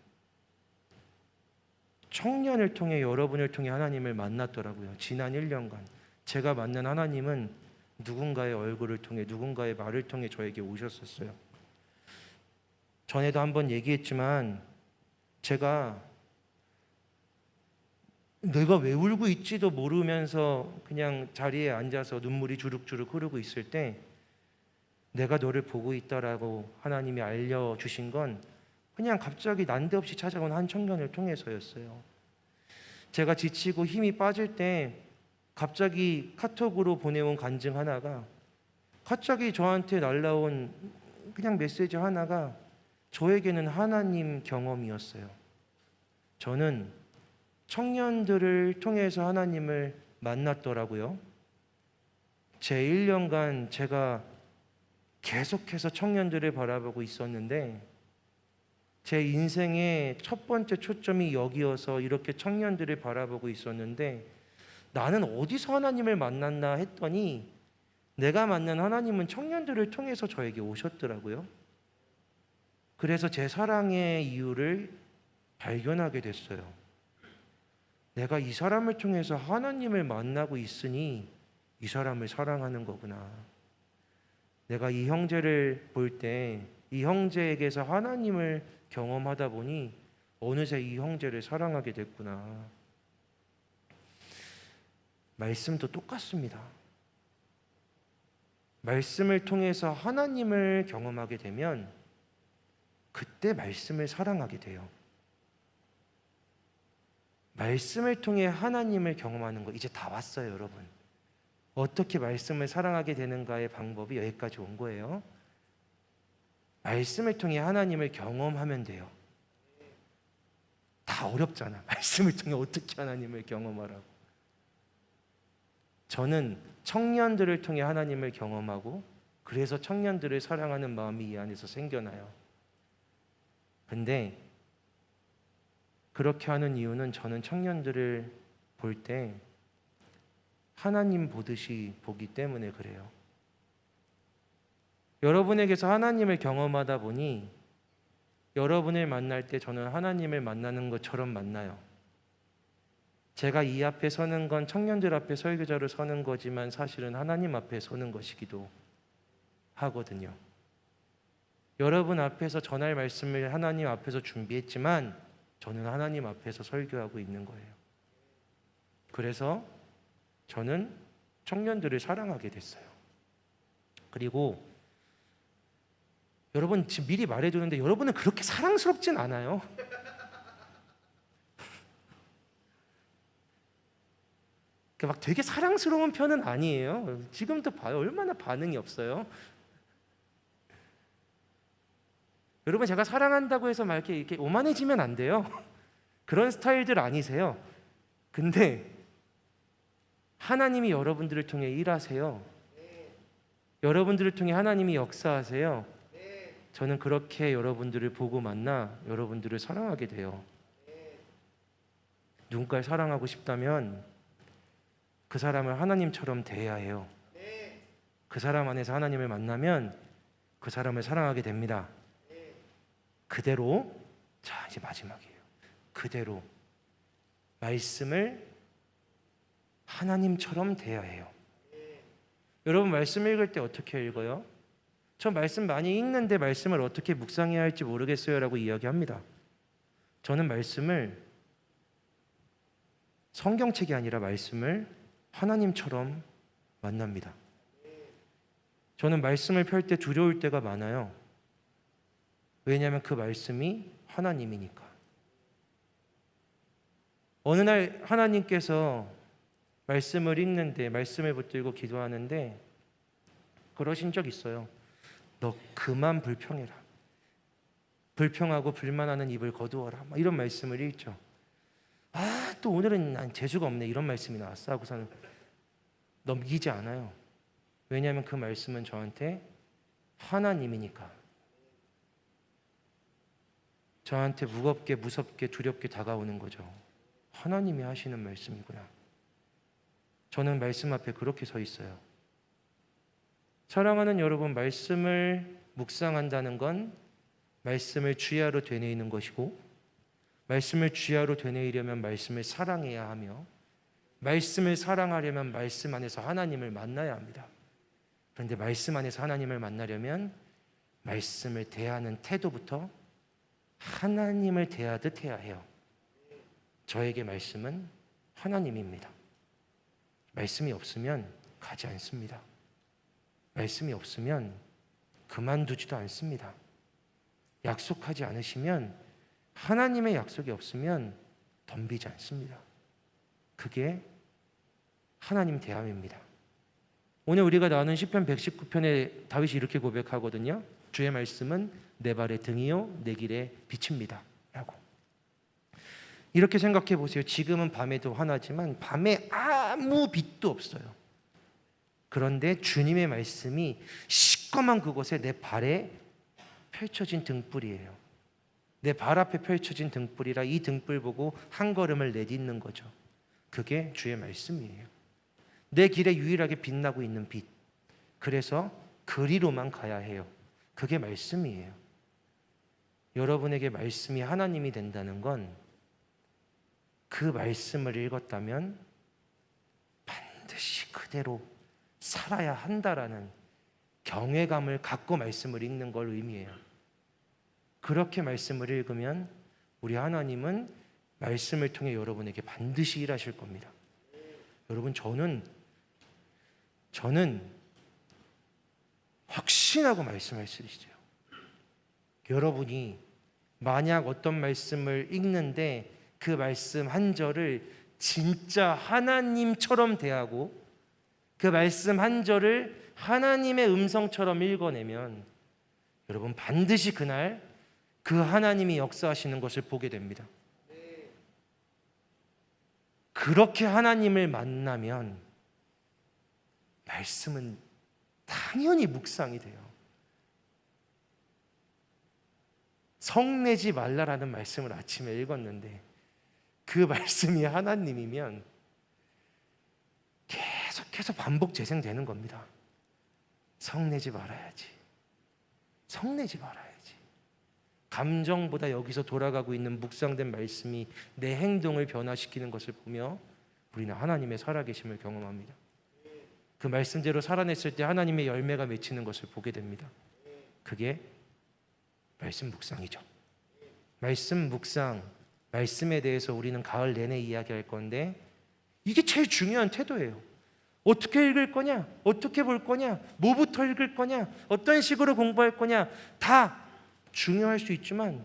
청년을 통해, 여러분을 통해 하나님을 만났더라고요. 지난 1년간 제가 만난 하나님은 누군가의 얼굴을 통해, 누군가의 말을 통해 저에게 오셨었어요. 전에도 한번 얘기했지만 제가 내가 왜 울고 있지도 모르면서 그냥 자리에 앉아서 눈물이 주룩주룩 흐르고 있을 때 내가 너를 보고 있다라고 하나님이 알려주신 건 그냥 갑자기 난데없이 찾아온 한 청년을 통해서였어요. 제가 지치고 힘이 빠질 때 갑자기 카톡으로 보내온 간증 하나가, 갑자기 저한테 날라온 그냥 메시지 하나가 저에게는 하나님 경험이었어요. 저는 청년들을 통해서 하나님을 만났더라고요. 제 1년간 제가 계속해서 청년들을 바라보고 있었는데 제 인생의 첫 번째 초점이 여기여서 이렇게 청년들을 바라보고 있었는데 나는 어디서 하나님을 만났나 했더니 내가 만난 하나님은 청년들을 통해서 저에게 오셨더라고요. 그래서 제 사랑의 이유를 발견하게 됐어요. 내가 이 사람을 통해서 하나님을 만나고 있으니 이 사람을 사랑하는 거구나. 내가 이 형제를 볼 때 이 형제에게서 하나님을 경험하다 보니 어느새 이 형제를 사랑하게 됐구나. 말씀도 똑같습니다. 말씀을 통해서 하나님을 경험하게 되면 그때 말씀을 사랑하게 돼요. 말씀을 통해 하나님을 경험하는 거 이제 다 왔어요, 여러분. 어떻게 말씀을 사랑하게 되는가의 방법이 여기까지 온 거예요. 말씀을 통해 하나님을 경험하면 돼요. 다 어렵잖아. 말씀을 통해 어떻게 하나님을 경험하라고. 저는 청년들을 통해 하나님을 경험하고 그래서 청년들을 사랑하는 마음이 이 안에서 생겨나요. 근데 그렇게 하는 이유는 저는 청년들을 볼 때 하나님 보듯이 보기 때문에 그래요. 여러분에게서 하나님을 경험하다 보니 여러분을 만날 때 저는 하나님을 만나는 것처럼 만나요. 제가 이 앞에 서는 건 청년들 앞에 설교자로 서는 거지만 사실은 하나님 앞에 서는 것이기도 하거든요. 여러분 앞에서 전할 말씀을 하나님 앞에서 준비했지만 저는 하나님 앞에서 설교하고 있는 거예요. 그래서 저는 청년들을 사랑하게 됐어요. 그리고 여러분 지금 미리 말해두는데 여러분은 그렇게 사랑스럽진 않아요. 막 되게 사랑스러운 편은 아니에요. 지금도 봐요. 얼마나 반응이 없어요. 여러분 제가 사랑한다고 해서 막 이렇게 오만해지면 안 돼요. 그런 스타일들 아니세요. 근데 하나님이 여러분들을 통해 일하세요. 여러분들을 통해 하나님이 역사하세요. 저는 그렇게 여러분들을 보고 만나 여러분들을 사랑하게 돼요. 누군가를 사랑하고 싶다면 그 사람을 하나님처럼 대해야 해요. 그 사람 안에서 하나님을 만나면 그 사람을 사랑하게 됩니다. 그대로, 자 이제 마지막이에요. 그대로 말씀을 하나님처럼 대해야 해요. 여러분 말씀 읽을 때 어떻게 읽어요? 저 말씀 많이 읽는데 말씀을 어떻게 묵상해야 할지 모르겠어요 라고 이야기합니다. 저는 말씀을 성경책이 아니라 말씀을 하나님처럼 만납니다. 저는 말씀을 펼 때 두려울 때가 많아요. 왜냐하면 그 말씀이 하나님이니까. 어느 날 하나님께서 말씀을 읽는데 말씀을 붙들고 기도하는데 그러신 적 있어요. 너 그만 불평해라. 불평하고 불만하는 입을 거두어라. 막 이런 말씀을 읽죠. 아, 또 오늘은 난 재주가 없네. 이런 말씀이 나왔어 하고서는 넘기지 않아요. 왜냐하면 그 말씀은 저한테 하나님이니까. 저한테 무겁게 무섭게 두렵게 다가오는 거죠. 하나님이 하시는 말씀이구나. 저는 말씀 앞에 그렇게 서 있어요. 사랑하는 여러분, 말씀을 묵상한다는 건 말씀을 주야로 되뇌이는 것이고 말씀을 주야로 되뇌이려면 말씀을 사랑해야 하며 말씀을 사랑하려면 말씀 안에서 하나님을 만나야 합니다. 그런데 말씀 안에서 하나님을 만나려면 말씀을 대하는 태도부터 하나님을 대하듯 해야 해요. 저에게 말씀은 하나님입니다. 말씀이 없으면 가지 않습니다. 말씀이 없으면 그만두지도 않습니다. 약속하지 않으시면, 하나님의 약속이 없으면 덤비지 않습니다. 그게 하나님 대함입니다. 오늘 우리가 나눈 시편 119편에 다윗이 이렇게 고백하거든요. 주의 말씀은 내 발의 등이요 내 길의 빛입니다 라고. 이렇게 생각해 보세요. 지금은 밤에도 환하지만 밤에 아무 빛도 없어요. 그런데 주님의 말씀이 시꺼먼 그곳에 내 발에 펼쳐진 등불이에요. 내 발 앞에 펼쳐진 등불이라 이 등불 보고 한 걸음을 내딛는 거죠. 그게 주의 말씀이에요. 내 길에 유일하게 빛나고 있는 빛. 그래서 그리로만 가야 해요. 그게 말씀이에요. 여러분에게 말씀이 하나님이 된다는 건 그 말씀을 읽었다면 반드시 그대로 살아야 한다라는 경외감을 갖고 말씀을 읽는 걸 의미해요. 그렇게 말씀을 읽으면 우리 하나님은 말씀을 통해 여러분에게 반드시 일하실 겁니다. 여러분, 저는 확신하고 말씀할 수 있어요. 여러분이 만약 어떤 말씀을 읽는데 그 말씀 한 절을 진짜 하나님처럼 대하고 그 말씀 한 절을 하나님의 음성처럼 읽어내면 여러분 반드시 그날 그 하나님이 역사하시는 것을 보게 됩니다. 그렇게 하나님을 만나면 말씀은 당연히 묵상이 돼요. 성내지 말라라는 말씀을 아침에 읽었는데 그 말씀이 하나님이면 계속해서 반복 재생되는 겁니다. 성내지 말아야지. 성내지 말아야지. 감정보다 여기서 돌아가고 있는 묵상된 말씀이 내 행동을 변화시키는 것을 보며 우리는 하나님의 살아계심을 경험합니다. 그 말씀대로 살아냈을 때 하나님의 열매가 맺히는 것을 보게 됩니다. 그게 말씀 묵상이죠. 말씀 묵상, 말씀에 대해서 우리는 가을 내내 이야기할 건데 이게 제일 중요한 태도예요. 어떻게 읽을 거냐? 어떻게 볼 거냐? 뭐부터 읽을 거냐? 어떤 식으로 공부할 거냐? 다 중요할 수 있지만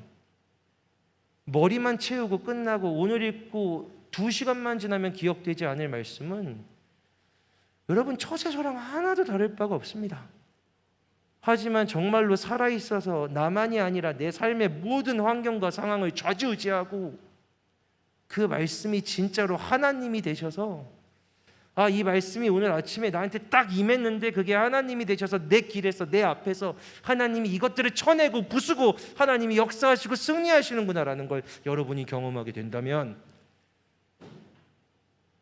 머리만 채우고 끝나고 오늘 읽고 2시간만 지나면 기억되지 않을 말씀은 여러분 처세서랑 하나도 다를 바가 없습니다. 하지만 정말로 살아있어서 나만이 아니라 내 삶의 모든 환경과 상황을 좌지우지하고 그 말씀이 진짜로 하나님이 되셔서 이 말씀이 오늘 아침에 나한테 딱 임했는데 그게 하나님이 되셔서 내 길에서 내 앞에서 하나님이 이것들을 쳐내고 부수고 하나님이 역사하시고 승리하시는구나라는 걸 여러분이 경험하게 된다면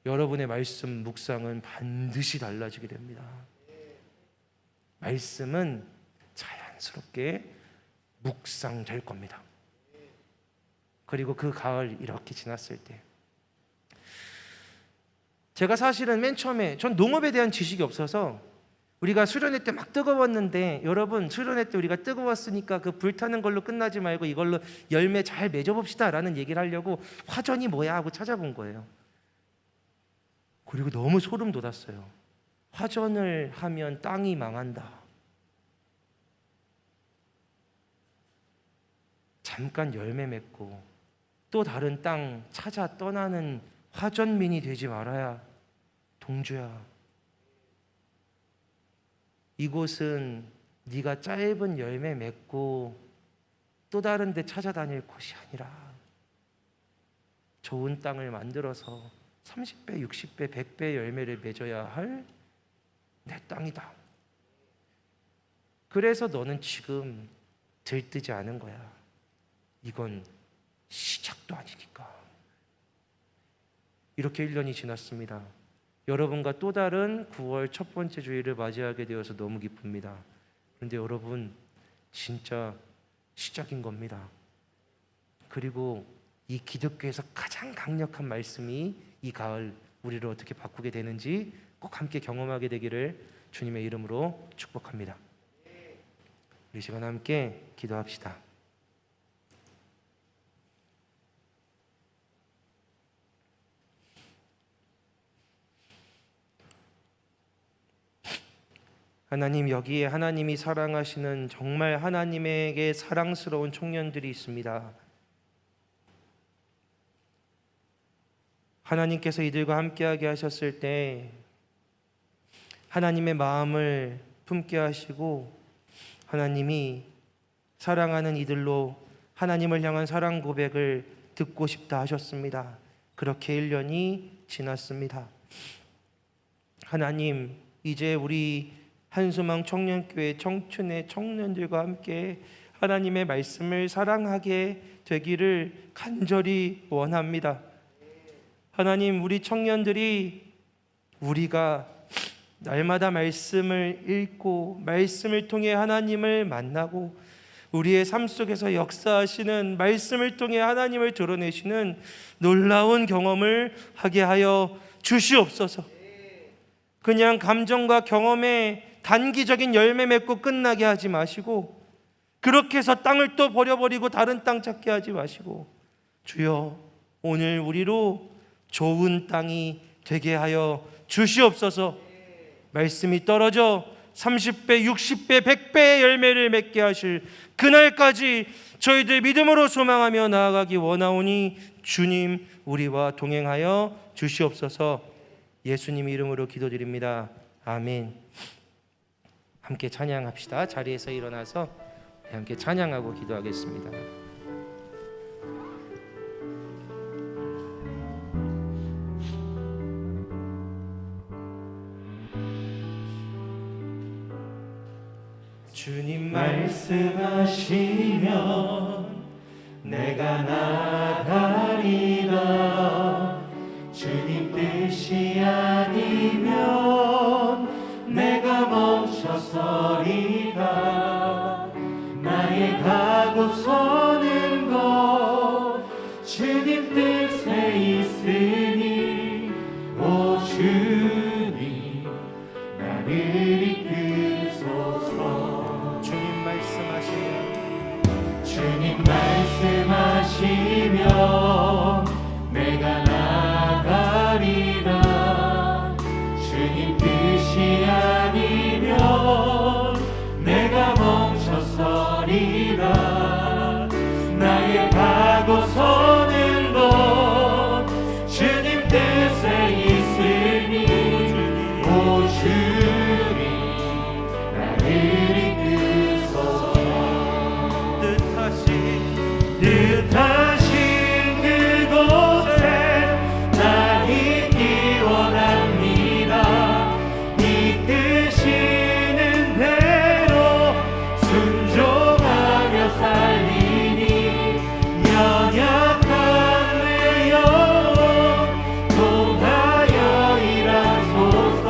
여러분의 말씀 묵상은 반드시 달라지게 됩니다. 말씀은 자연스럽게 묵상될 겁니다. 그리고 그 가을 이렇게 지났을 때 제가 사실은 맨 처음에 전 농업에 대한 지식이 없어서 우리가 수련회 때 막 뜨거웠는데 여러분 수련회 때 우리가 뜨거웠으니까 그 불타는 걸로 끝나지 말고 이걸로 열매 잘 맺어봅시다 라는 얘기를 하려고 화전이 뭐야 하고 찾아본 거예요. 그리고 너무 소름 돋았어요. 화전을 하면 땅이 망한다. 잠깐 열매 맺고 또 다른 땅 찾아 떠나는 화전민이 되지 말아야. 동주야, 이곳은 네가 짧은 열매 맺고 또 다른 데 찾아다닐 곳이 아니라 좋은 땅을 만들어서 30배, 60배, 100배 열매를 맺어야 할 내 땅이다. 그래서 너는 지금 들뜨지 않은 거야. 이건 시작도 아니니까. 이렇게 1년이 지났습니다. 여러분과 또 다른 9월 첫 번째 주일을 맞이하게 되어서 너무 기쁩니다. 그런데 여러분, 진짜 시작인 겁니다. 그리고 이 기독교에서 가장 강력한 말씀이 이 가을 우리를 어떻게 바꾸게 되는지 꼭 함께 경험하게 되기를 주님의 이름으로 축복합니다. 우리 시간 함께 기도합시다. 하나님, 여기에 하나님이 사랑하시는 정말 하나님에게 사랑스러운 청년들이 있습니다. 하나님께서 이들과 함께하게 하셨을 때 하나님의 마음을 품게 하시고 하나님이 사랑하는 이들로 하나님을 향한 사랑 고백을 듣고 싶다 하셨습니다. 그렇게 1년이 지났습니다. 하나님, 이제 우리 한수망 청년교회 청춘의 청년들과 함께 하나님의 말씀을 사랑하게 되기를 간절히 원합니다. 하나님, 우리 청년들이 우리가 날마다 말씀을 읽고 말씀을 통해 하나님을 만나고 우리의 삶 속에서 역사하시는 말씀을 통해 하나님을 드러내시는 놀라운 경험을 하게 하여 주시옵소서. 그냥 감정과 경험에 단기적인 열매 맺고 끝나게 하지 마시고 그렇게 해서 땅을 또 버려버리고 다른 땅 찾게 하지 마시고 주여, 오늘 우리로 좋은 땅이 되게 하여 주시옵소서. 말씀이 떨어져 30배, 60배, 100배의 열매를 맺게 하실 그날까지 저희들 믿음으로 소망하며 나아가기 원하오니 주님, 우리와 동행하여 주시옵소서. 예수님 이름으로 기도드립니다. 아멘. 함께 찬양합시다. 자리에서 일어나서 함께 찬양하고 기도하겠습니다. 주님 말씀하시면 내가 나가리라. 주님 뜻이 아니면 내가 멈춰서리라. 나의 가고 서는 곳 주님 뜻에 있으니 오 주님 나를 이끄소서. 주님 말씀하시면 내가 나가리라. 주님 뜻이 아니면 내가 멈춰서리라. 나의 가고 서는 곳 주님 뜻에 있으니 오 주님 나를 이끄소서. 뜻하신 그곳에 나 있기 원합니다. 이끄시는 대로 순종하며 살리니 연약한 내 영혼 통하여 일하소서.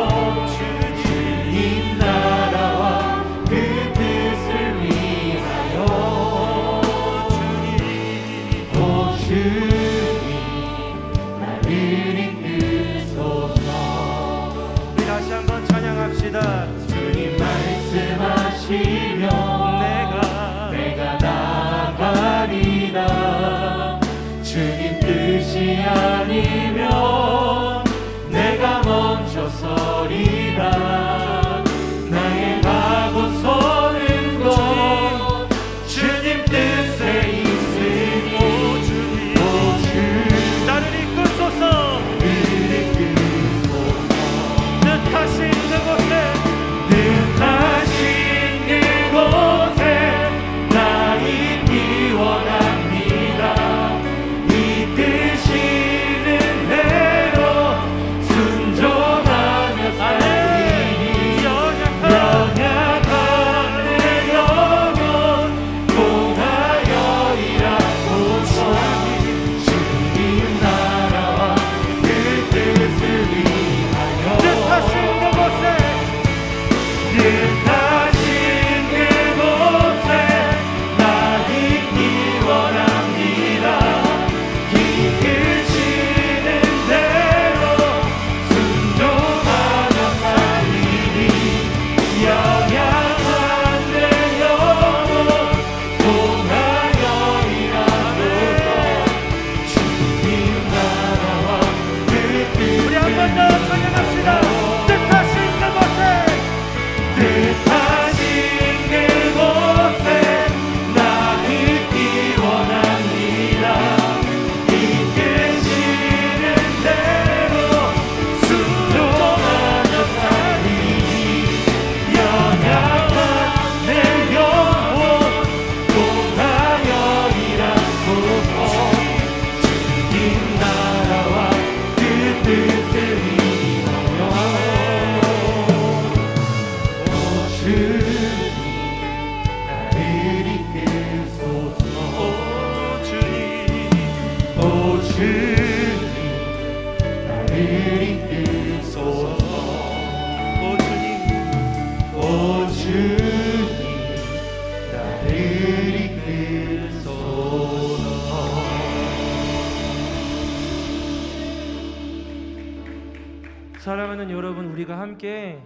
주님 나라와 그 뜻을 위하여 주님 나를 이끄소서. 우리 다시 한번 찬양합시다. 주님 말씀하시면 내가 나가리라. 주님 뜻이 아니면 내가 멈춰서리라. 나의 가고 서는 곳 주님 뜻에 있으니 나를 이끄소서. 뜻하신 그곳에 나 있기 원합니다. 이끄시는 대로 순종하며 살리니 연약한 내 영혼 통하여 일하소서. 주님 나라와 그 뜻을 위하여 뜻하신 그곳에 사랑하는 여러분, 우리가 함께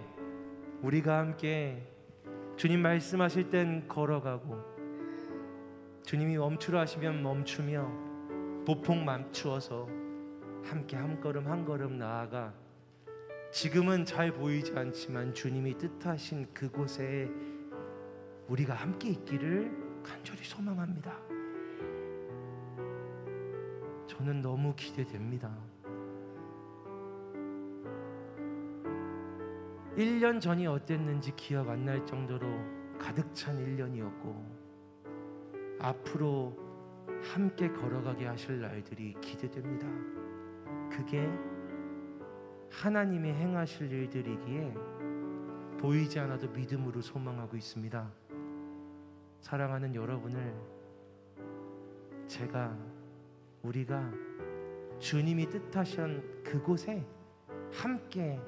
주님 말씀하실 땐 걸어가고, 주님이 멈추라 하시면 멈추며, 보폭 멈추어서 함께 한 걸음 한 걸음 나아가 지금은 잘 보이지 않지만 주님이 뜻하신 그곳에 우리가 함께 있기를 간절히 소망합니다. 저는 너무 기대됩니다. 1년 전이 어땠는지 기억 안 날 정도로 가득 찬 1년이었고, 앞으로 함께 걸어가게 하실 날들이 기대됩니다. 그게 하나님이 행하실 일들이기에 보이지 않아도 믿음으로 소망하고 있습니다. 사랑하는 여러분을 우리가 주님이 뜻하신 그곳에 함께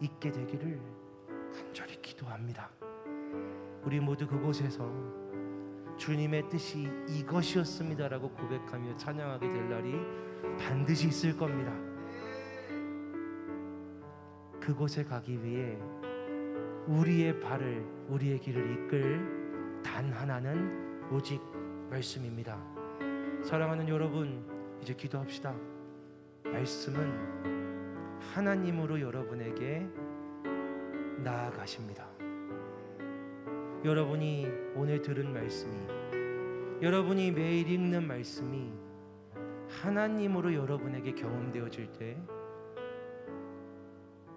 있게 되기를 간절히 기도합니다. 우리 모두 그곳에서 주님의 뜻이 이것이었습니다라고 고백하며 찬양하게 될 날이 반드시 있을 겁니다. 그곳에 가기 위해 우리의 길을 이끌 단 하나는 오직 말씀입니다. 사랑하는 여러분, 이제 기도합시다. 말씀은 하나님으로 여러분에게 나아가십니다. 여러분이 오늘 들은 말씀이, 여러분이 매일 읽는 말씀이 하나님으로 여러분에게 경험되어질 때,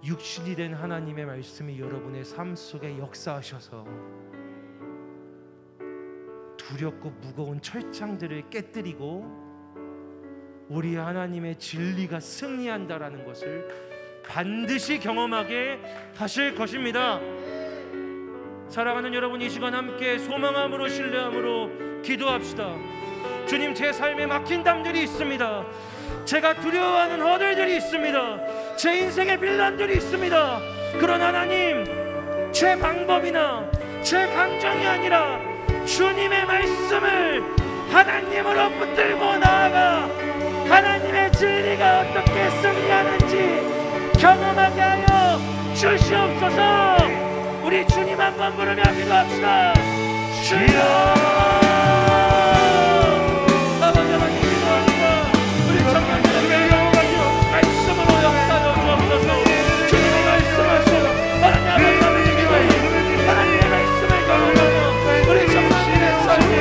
육신이 된 하나님의 말씀이 여러분의 삶 속에 역사하셔서 두렵고 무거운 철창들을 깨뜨리고 우리 하나님의 진리가 승리한다라는 것을 반드시 경험하게 하실 것입니다. 사랑하는 여러분, 이 시간 함께 소망함으로 신뢰함으로 기도합시다. 주님, 제 삶에 막힌 담들이 있습니다. 제가 두려워하는 허들들이 있습니다. 제 인생에 빌런들이 있습니다. 그러나 하나님, 제 방법이나 제 감정이 아니라 주님의 말씀을 하나님으로 붙들고 나아가 하나님의 진리가 어떻게 승리하는지 경험하게 하여 주시옵소서. 우리 주님 한번 부르며 기도합시다. 주여, 아버지 하나님 기도합니다. 우리 청년들에게 말씀으로 역사하여 주옵소서. 주님의 말씀하시고 하나님 앞에 기도해 하나님의 말씀을 경험하며 우리 청년들의 삶에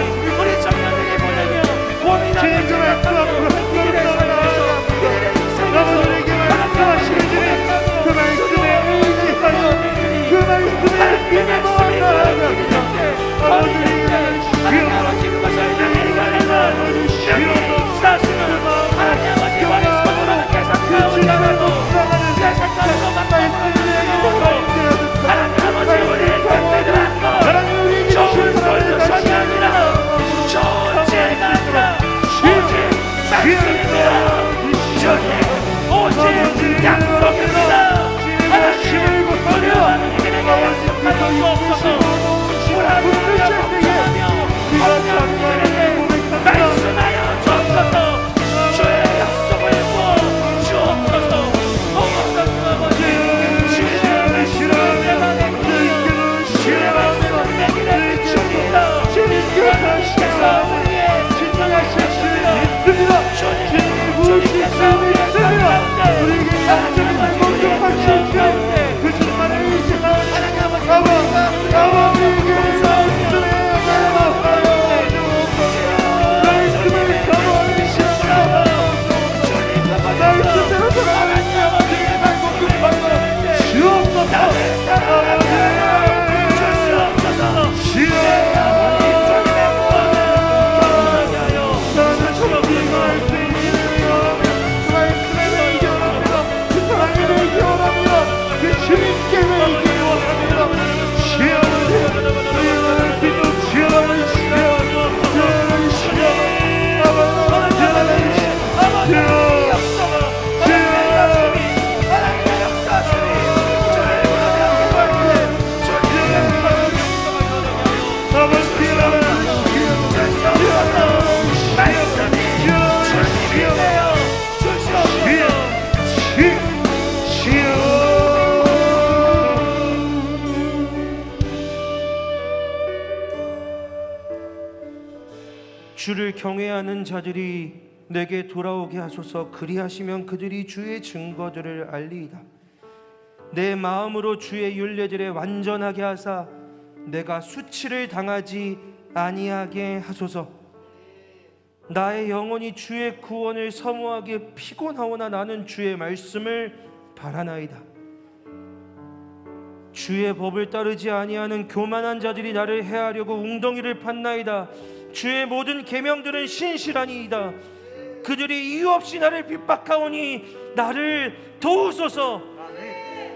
우리 청년들이 보내며 고민하는 생각하며 이들의 삶에서 이들의 인생에서 하나님의 고백하고 그 말씀에 의지하여 그 말씀에 믿음으로 나아가 어디든지 주를 경외하는 자들이 내게 돌아오게 하소서. 그리하시면 그들이 주의 증거들을 알리이다. 내 마음으로 주의 율례들에 완전하게 하사 내가 수치를 당하지 아니하게 하소서. 나의 영혼이 주의 구원을 사모하기에 피곤하오나 나는 주의 말씀을 바라나이다. 주의 법을 따르지 아니하는 교만한 자들이 나를 해하려고 웅덩이를 팠나이다. 주의 모든 계명들은 신실하니이다. 그들이 이유 없이 나를 핍박하오니 나를 도우소서.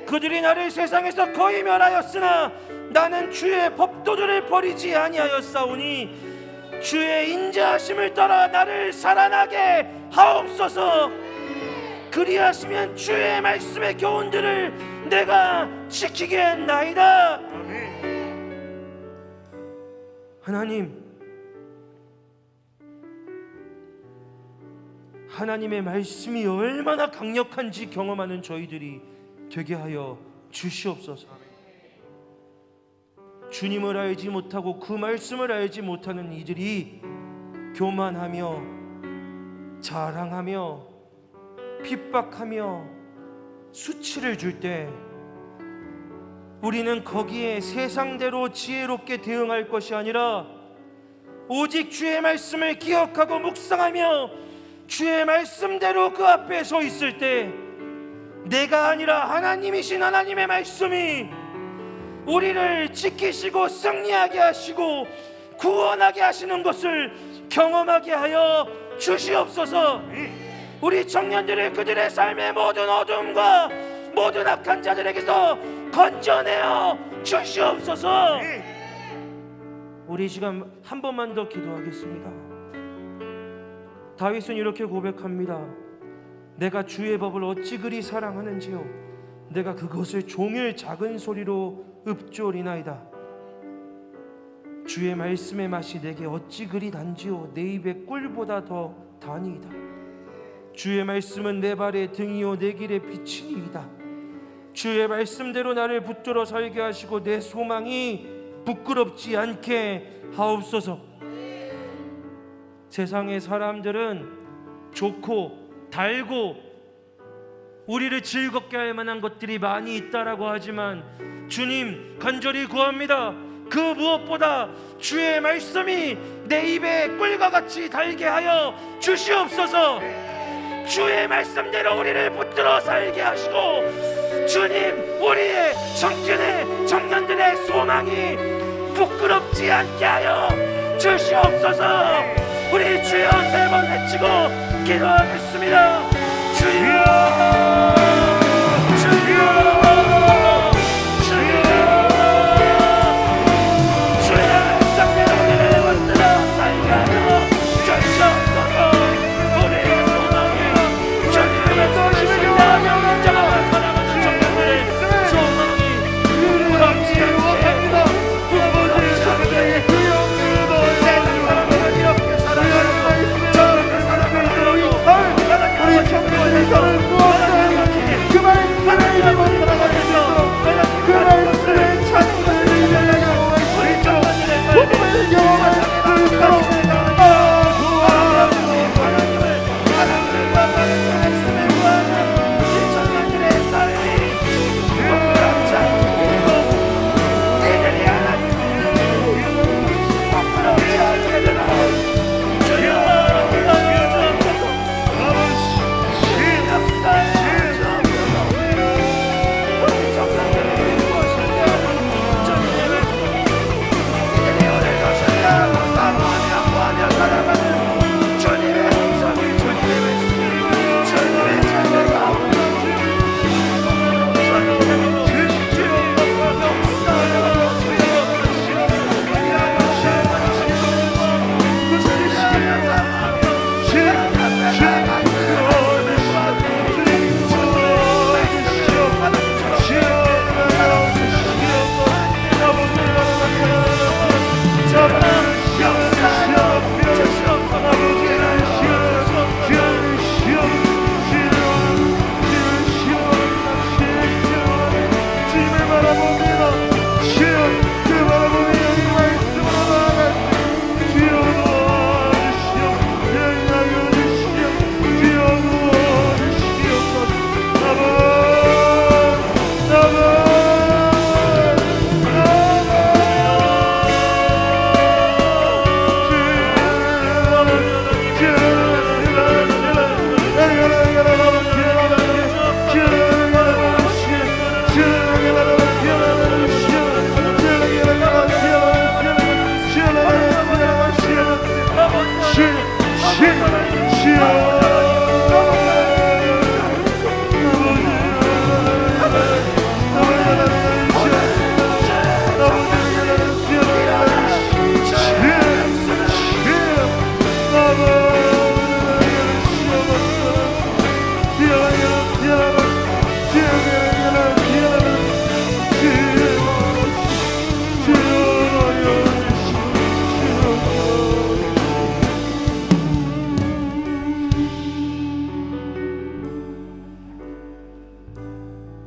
그들이 나를 세상에서 거의 멸하였으나 나는 주의 법도들을 버리지 아니하였사오니 주의 인자하심을 따라 나를 살아나게 하옵소서. 그리하시면 주의 말씀의 교훈들을 내가 지키겠나이다. 하나님, 하나님의 말씀이 얼마나 강력한지 경험하는 저희들이 되게 하여 주시옵소서. 주님을 알지 못하고 그 말씀을 알지 못하는 이들이 교만하며 자랑하며 핍박하며 수치를 줄 때 우리는 거기에 세상대로 지혜롭게 대응할 것이 아니라 오직 주의 말씀을 기억하고 묵상하며 주의 말씀대로 그 앞에 서 있을 때 내가 아니라 하나님이신 하나님의 말씀이 우리를 지키시고 승리하게 하시고 구원하게 하시는 것을 경험하게 하여 주시옵소서. 우리 청년들을 그들의 삶의 모든 어둠과 모든 악한 자들에게서 건져내어 주시옵소서. 우리 시간 한 번만 더 기도하겠습니다. 다윗은 이렇게 고백합니다. 내가 주의 법을 어찌 그리 사랑하는지요. 내가 그것을 종일 작은 소리로 읊조리나이다. 주의 말씀의 맛이 내게 어찌 그리 단지요. 내 입의 꿀보다 더 다니이다. 주의 말씀은 내 발의 등이요 내 길의 빛이니이다. 주의 말씀대로 나를 붙들어 살게 하시고 내 소망이 부끄럽지 않게 하옵소서. 세상의 사람들은 좋고 달고 우리를 즐겁게 할 만한 것들이 많이 있다라고 하지만 주님 간절히 구합니다. 그 무엇보다 주의 말씀이 내 입에 꿀과 같이 달게 하여 주시옵소서. 주의 말씀대로 우리를 붙들어 살게 하시고 주님 우리의 청년들의 소망이 부끄럽지 않게 하여 주시옵소서. 우리 주여 세 번 외치고 기도하겠습니다. 주여 주여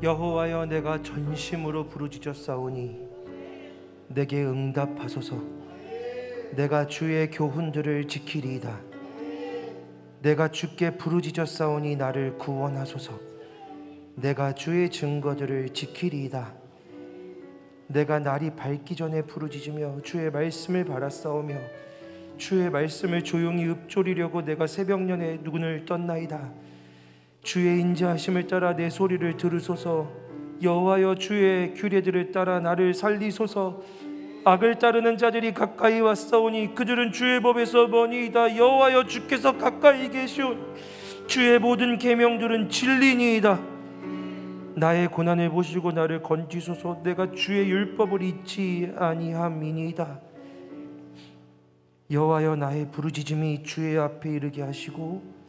여호와여, 내가 전심으로 부르짖었사오니 내게 응답하소서. 내가 주의 교훈들을 지키리이다. 내가 주께 부르짖었사오니 나를 구원하소서. 내가 주의 증거들을 지키리이다. 내가 날이 밝기 전에 부르짖으며 주의 말씀을 바라싸우며 주의 말씀을 조용히 읊조리려고 내가 새벽년에 눈을 떴나이다. 주의 인자하심을 따라 내 소리를 들으소서. 여호와여, 주의 규례들을 따라 나를 살리소서. 악을 따르는 자들이 가까이 왔사오니 그들은 주의 법에서 머니이다. 여호와여, 주께서 가까이 계시오니 주의 모든 계명들은 진리니이다. 나의 고난을 보시고 나를 건지소서. 내가 주의 율법을 잊지 아니함이니이다. 여호와여, 나의 부르짖음이 주의 앞에 이르게 하시고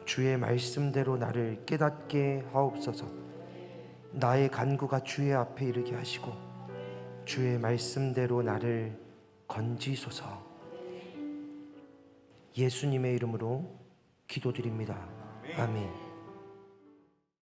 주의 말씀대로 나를 깨닫게 하옵소서. 나의 간구가 주의 앞에 이르게 하시고 주의 말씀대로 나를 건지소서. 예수님의 이름으로 기도드립니다. 아멘.